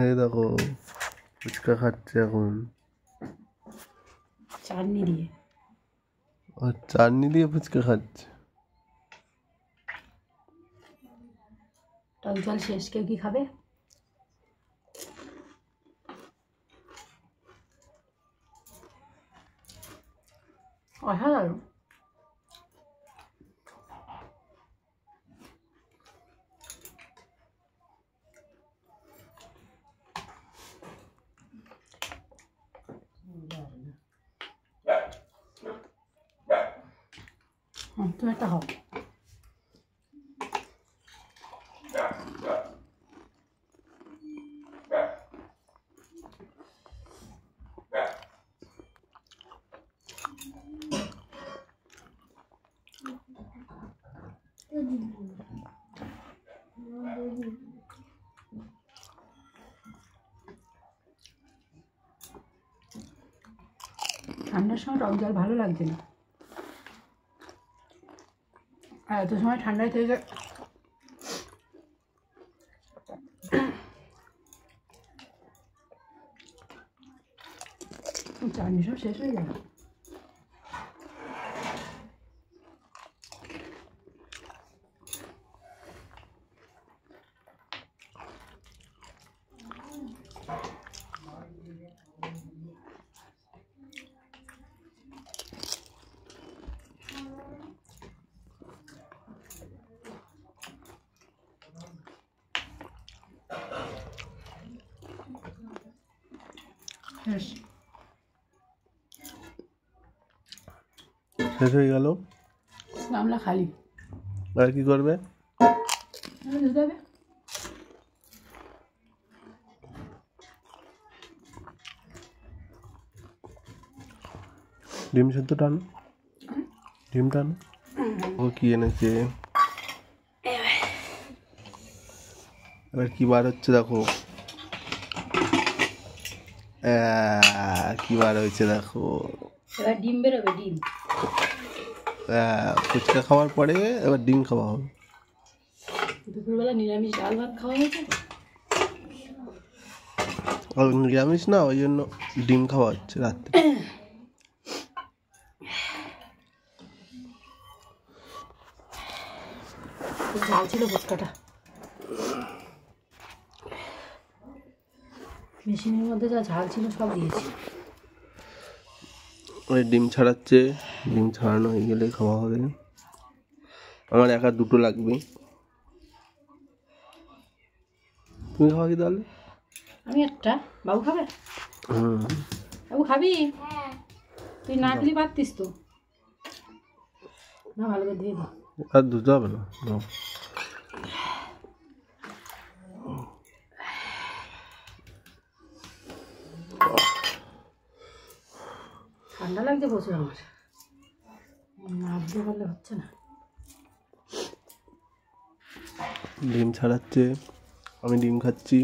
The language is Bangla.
এই দেখো ফুচকা খাচ্ছে এখন চাটনি দিয়ে। আর চাটনি দিয়ে ফুচকা খাচ্ছে। টক জল শেষ, কেউ কি খাবে? অসাধারণ। তুমি একটা খাও। ঠান্ডার সময় টক জল ভালো লাগছে না, আর এত সময় ঠান্ডায় থেকে চাটনি সব শেষ হয়ে গেল। শেষ শেষ হয়ে গেল, গামলা খালি। আর কি করবে? ধুতে হবে। ডিম সেদ্ধ টান, ডিম টান। ও কি এনেছে এবার? কি বার হচ্ছে দেখো, কি বার হয়েছে দেখো। এবার ডিম বেরোবে, ডিম। ফুচকা খাওয়ার পরে এবার ডিম খাওয়া হবে। দুপুরবেলা নিরামিষ ডাল ভাত খাওয়া হয়েছে, নিরামিষ না, ওই জন্য ডিম খাওয়া হচ্ছে রাত্রে। ঝাল ছিল ফুচকাটা, মেশিনের মধ্যে যা ঝাল ছিল সব দিয়েছি। ওই ডিম ছাড়াচ্ছে, ডিম ছাড়ানো হয়ে গেলে খাওয়া হবে। আমার একা দুটো লাগবে। তুমি খাওয়া কি তাহলে? আমি একটা, বাবু খাবে? বাবু খাবি? তুই না খেলে পারতিস তো। না, ভালো করে দিয়ে দিই। আর ধুতে হবে না। ঠান্ডা লাগছে প্রচুর আমার, নাবতে পারলে হচ্ছে না। ডিম ছাড়াচ্ছে, আমি ডিম খাচ্ছি।